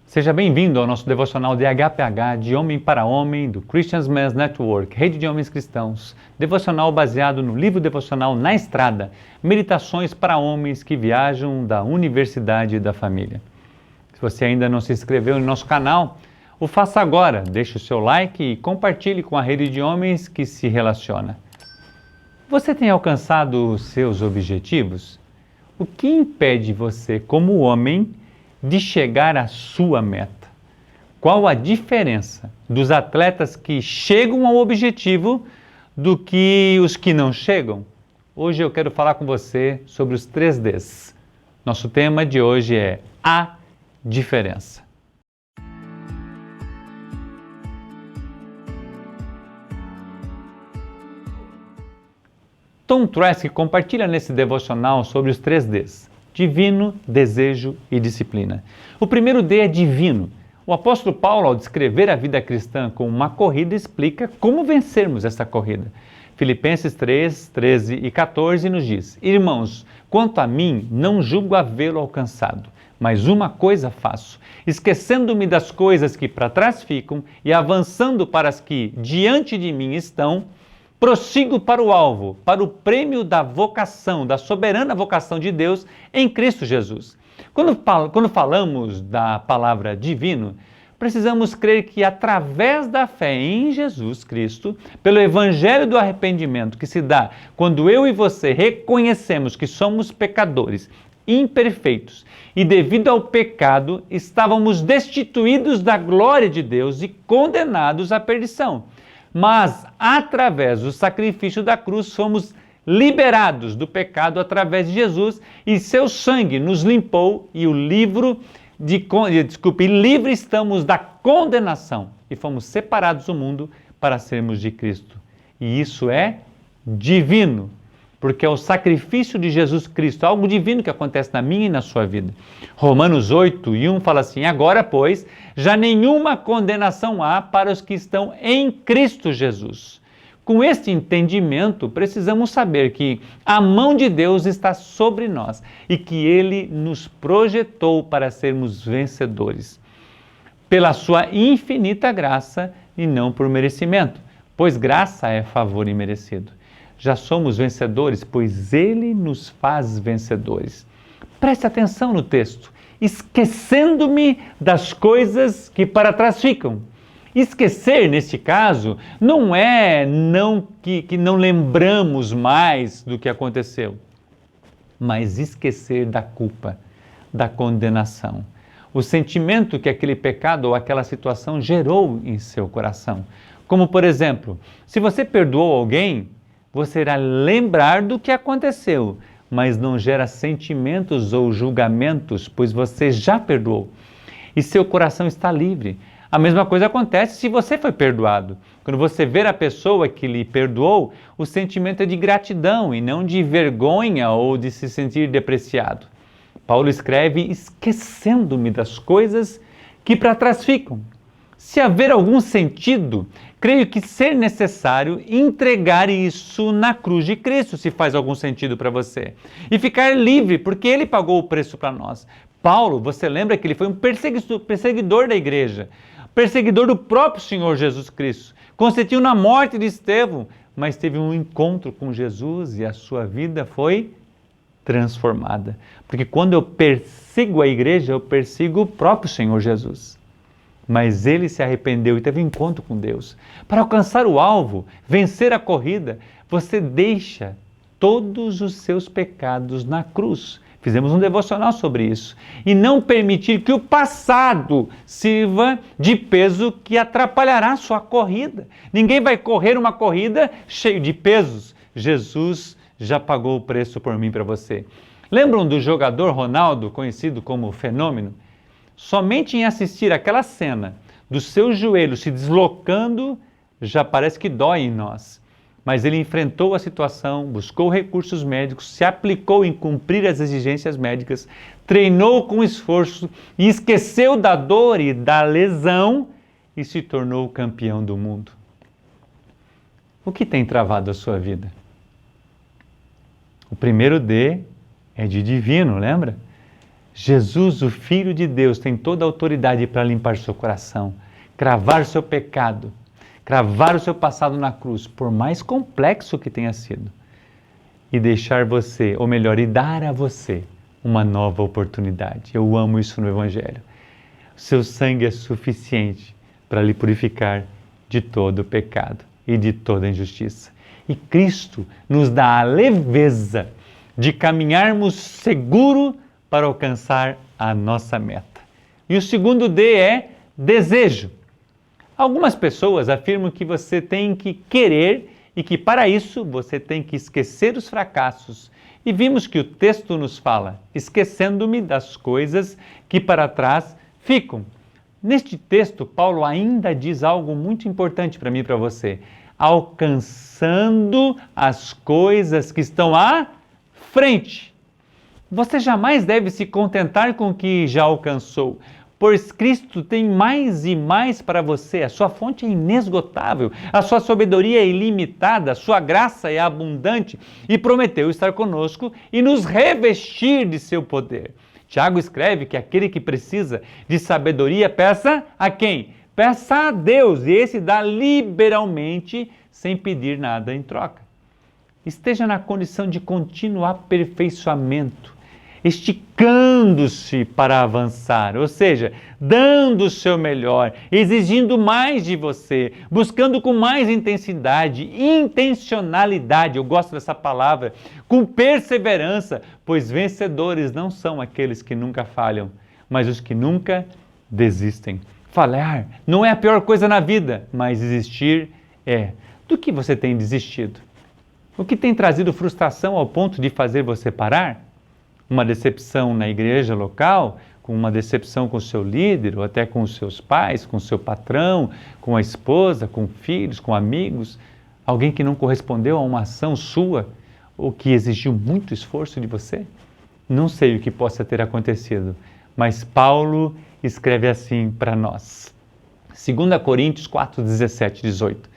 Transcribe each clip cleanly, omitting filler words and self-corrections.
Seja bem-vindo ao nosso devocional DHPH, de Homem para Homem, do Christian Men's Network, rede de homens cristãos. Devocional baseado no livro devocional Na Estrada, meditações para homens que viajam da Universidade da Família. Se você ainda não se inscreveu no nosso canal, o faça agora. Deixe o seu like e compartilhe com a rede de homens que se relaciona. Você tem alcançado os seus objetivos? O que impede você, como homem, de chegar à sua meta? Qual a diferença dos atletas que chegam ao objetivo do que os que não chegam? Hoje eu quero falar com você sobre os 3Ds. Nosso tema de hoje é a diferença. Tom Trask compartilha nesse devocional sobre os 3Ds: divino, desejo e disciplina. O primeiro D é divino. O apóstolo Paulo, ao descrever a vida cristã como uma corrida, explica como vencermos essa corrida. Filipenses 3, 13 e 14 nos diz: Irmãos, quanto a mim, não julgo havê-lo alcançado, mas uma coisa faço, esquecendo-me das coisas que para trás ficam e avançando para as que diante de mim estão, prossigo para o alvo, para o prêmio da vocação, da soberana vocação de Deus em Cristo Jesus. Quando falamos da palavra divino, precisamos crer que através da fé em Jesus Cristo, pelo evangelho do arrependimento que se dá quando eu e você reconhecemos que somos pecadores, imperfeitos, e devido ao pecado estávamos destituídos da glória de Deus e condenados à perdição. Mas, através do sacrifício da cruz, fomos liberados do pecado através de Jesus e seu sangue nos limpou e livre estamos da condenação e fomos separados do mundo para sermos de Cristo. E isso é divino, porque é o sacrifício de Jesus Cristo, algo divino que acontece na minha e na sua vida. Romanos 8:1 fala assim: agora, pois, já nenhuma condenação há para os que estão em Cristo Jesus. Com este entendimento, precisamos saber que a mão de Deus está sobre nós e que Ele nos projetou para sermos vencedores, pela sua infinita graça e não por merecimento, pois graça é favor imerecido. Já somos vencedores, pois Ele nos faz vencedores. Preste atenção no texto. Esquecendo-me das coisas que para trás ficam. Esquecer, neste caso, não é que não lembramos mais do que aconteceu, mas esquecer da culpa, da condenação. O sentimento que aquele pecado ou aquela situação gerou em seu coração. Como, por exemplo, se você perdoou alguém, você irá lembrar do que aconteceu, mas não gera sentimentos ou julgamentos, pois você já perdoou e seu coração está livre. A mesma coisa acontece se você foi perdoado. Quando você vê a pessoa que lhe perdoou, o sentimento é de gratidão e não de vergonha ou de se sentir depreciado. Paulo escreve: esquecendo-me das coisas que para trás ficam. Se haver algum sentido, creio que ser necessário entregar isso na cruz de Cristo, se faz algum sentido para você. E ficar livre, porque Ele pagou o preço para nós. Paulo, você lembra que ele foi um perseguidor da igreja, perseguidor do próprio Senhor Jesus Cristo. Consentiu na morte de Estevão, mas teve um encontro com Jesus e a sua vida foi transformada. Porque quando eu persigo a igreja, eu persigo o próprio Senhor Jesus. Mas ele se arrependeu e teve um encontro com Deus. Para alcançar o alvo, vencer a corrida, você deixa todos os seus pecados na cruz. Fizemos um devocional sobre isso. E não permitir que o passado sirva de peso que atrapalhará a sua corrida. Ninguém vai correr uma corrida cheio de pesos. Jesus já pagou o preço por mim e para você. Lembram do jogador Ronaldo, conhecido como Fenômeno? Somente em assistir aquela cena dos seus joelhos se deslocando, já parece que dói em nós. Mas ele enfrentou a situação, buscou recursos médicos, se aplicou em cumprir as exigências médicas, treinou com esforço e esqueceu da dor e da lesão e se tornou campeão do mundo. O que tem travado a sua vida? O primeiro D é de divino, lembra? Jesus, o Filho de Deus, tem toda a autoridade para limpar seu coração, cravar seu pecado, cravar o seu passado na cruz, por mais complexo que tenha sido, e deixar você, ou melhor, e dar a você uma nova oportunidade. Eu amo isso no Evangelho. Seu sangue é suficiente para lhe purificar de todo o pecado e de toda injustiça. E Cristo nos dá a leveza de caminharmos seguro para alcançar a nossa meta. E o segundo D é desejo. Algumas pessoas afirmam que você tem que querer e que para isso você tem que esquecer os fracassos. E vimos que o texto nos fala, esquecendo-me das coisas que para trás ficam. Neste texto, Paulo ainda diz algo muito importante para mim e para você. Alcançando as coisas que estão à frente. Você jamais deve se contentar com o que já alcançou, pois Cristo tem mais e mais para você. A sua fonte é inesgotável, a sua sabedoria é ilimitada, a sua graça é abundante e prometeu estar conosco e nos revestir de seu poder. Tiago escreve que aquele que precisa de sabedoria, peça a quem? Peça a Deus, e esse dá liberalmente, sem pedir nada em troca. Esteja na condição de contínuo aperfeiçoamento, esticando-se para avançar, ou seja, dando o seu melhor, exigindo mais de você, buscando com mais intensidade, intencionalidade, eu gosto dessa palavra, com perseverança, pois vencedores não são aqueles que nunca falham, mas os que nunca desistem. Falhar não é a pior coisa na vida, mas desistir é. Do que você tem desistido? O que tem trazido frustração ao ponto de fazer você parar? Uma decepção na igreja local, com uma decepção com o seu líder, ou até com os seus pais, com o seu patrão, com a esposa, com filhos, com amigos, alguém que não correspondeu a uma ação sua, ou que exigiu muito esforço de você? Não sei o que possa ter acontecido, mas Paulo escreve assim para nós. 2 Coríntios 4, 17, 18.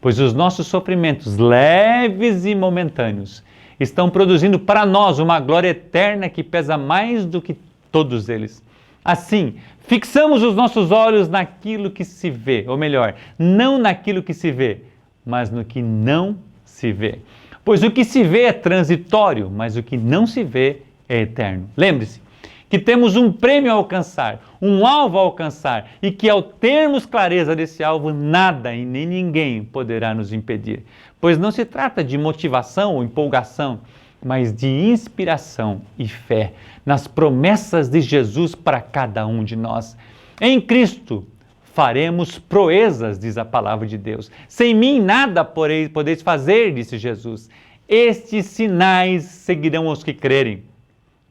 Pois os nossos sofrimentos leves e momentâneos estão produzindo para nós uma glória eterna que pesa mais do que todos eles. Assim, fixamos os nossos olhos naquilo que se vê, ou melhor, não naquilo que se vê, mas no que não se vê. Pois o que se vê é transitório, mas o que não se vê é eterno. Lembre-se que temos um prêmio a alcançar, um alvo a alcançar, e que ao termos clareza desse alvo, nada e nem ninguém poderá nos impedir. Pois não se trata de motivação ou empolgação, mas de inspiração e fé nas promessas de Jesus para cada um de nós. Em Cristo faremos proezas, diz a palavra de Deus. Sem mim nada podeis fazer, disse Jesus. Estes sinais seguirão os que crerem.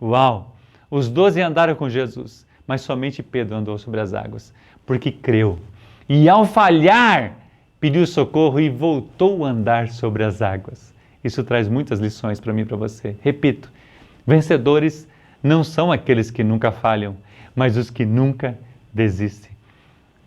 Uau! Os 12 andaram com Jesus, mas somente Pedro andou sobre as águas, porque creu. E ao falhar, pediu socorro e voltou a andar sobre as águas. Isso traz muitas lições para mim e para você. Repito, vencedores não são aqueles que nunca falham, mas os que nunca desistem.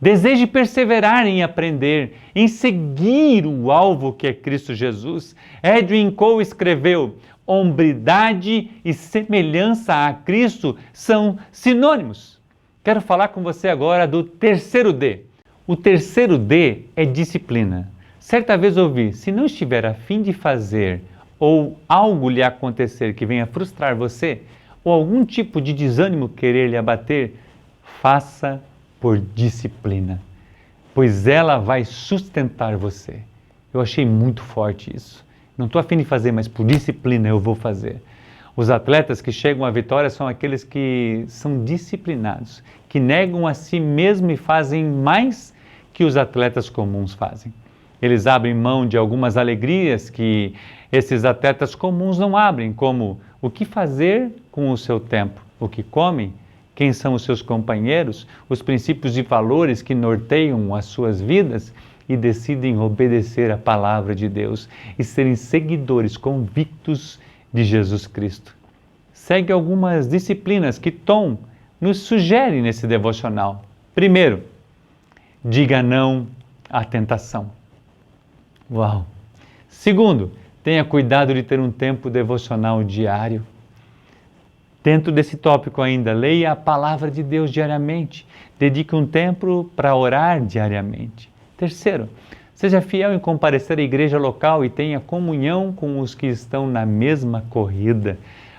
Deseje perseverar em aprender, em seguir o alvo que é Cristo Jesus. Edwin Cole escreveu: hombridade e semelhança a Cristo são sinônimos. Quero falar com você agora do terceiro D. O terceiro D é disciplina. Certa vez ouvi, se não estiver a fim de fazer ou algo lhe acontecer que venha frustrar você, ou algum tipo de desânimo querer lhe abater, faça por disciplina, pois ela vai sustentar você. Eu achei muito forte isso. Não estou a fim de fazer, mas por disciplina eu vou fazer. Os atletas que chegam à vitória são aqueles que são disciplinados, que negam a si mesmo e fazem mais que os atletas comuns fazem. Eles abrem mão de algumas alegrias que esses atletas comuns não abrem, como o que fazer com o seu tempo, o que comem, quem são os seus companheiros, os princípios e valores que norteiam as suas vidas, e decidem obedecer a palavra de Deus e serem seguidores convictos de Jesus Cristo. Segue algumas disciplinas que Tom nos sugere nesse devocional. Primeiro, diga não à tentação. Uau! Segundo, tenha cuidado de ter um tempo devocional diário. Dentro desse tópico ainda, leia a palavra de Deus diariamente. Dedique um tempo para orar diariamente. Terceiro, seja fiel em comparecer à igreja local e tenha comunhão com os que estão na mesma corrida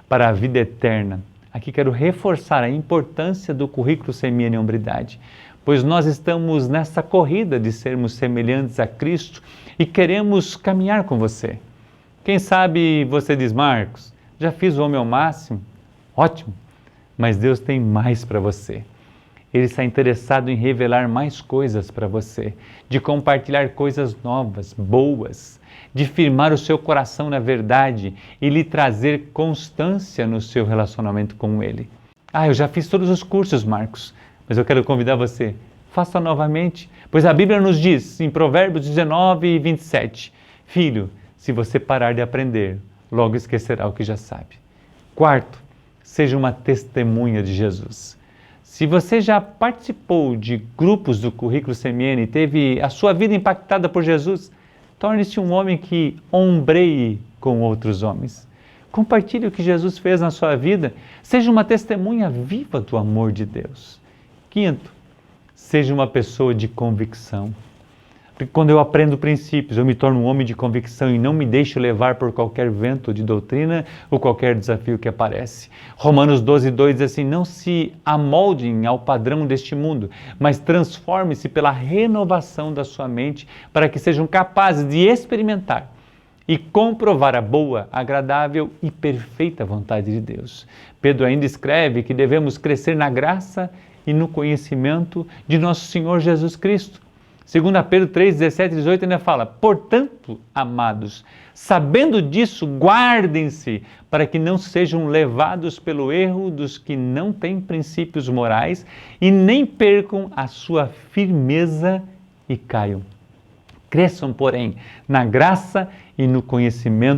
para a vida eterna. Aqui quero reforçar a importância do currículo Semeando em Hombridade, pois nós estamos nessa corrida de sermos semelhantes a Cristo e queremos caminhar com você. Quem sabe você diz: Marcos, já fiz o homem ao máximo? Ótimo, mas Deus tem mais para você. Ele está interessado em revelar mais coisas para você, de compartilhar coisas novas, boas, de firmar o seu coração na verdade e lhe trazer constância no seu relacionamento com Ele. Eu já fiz todos os cursos, Marcos, mas eu quero convidar você, faça novamente, pois a Bíblia nos diz, em Provérbios 19 e 27, filho, se você parar de aprender, logo esquecerá o que já sabe. Quarto, seja uma testemunha de Jesus. Se você já participou de grupos do Currículo Semeando e teve a sua vida impactada por Jesus, torne-se um homem que ombreie com outros homens. Compartilhe o que Jesus fez na sua vida. Seja uma testemunha viva do amor de Deus. Quinto, seja uma pessoa de convicção. Porque quando eu aprendo princípios, eu me torno um homem de convicção e não me deixo levar por qualquer vento de doutrina ou qualquer desafio que aparece. Romanos 12:2 diz assim: não se amoldem ao padrão deste mundo, mas transforme-se pela renovação da sua mente para que sejam capazes de experimentar e comprovar a boa, agradável e perfeita vontade de Deus. Pedro ainda escreve que devemos crescer na graça e no conhecimento de nosso Senhor Jesus Cristo. 2 Pedro 3, 17 e 18 ainda fala: portanto, amados, sabendo disso, guardem-se para que não sejam levados pelo erro dos que não têm princípios morais e nem percam a sua firmeza e caiam. Cresçam, porém, na graça e no conhecimento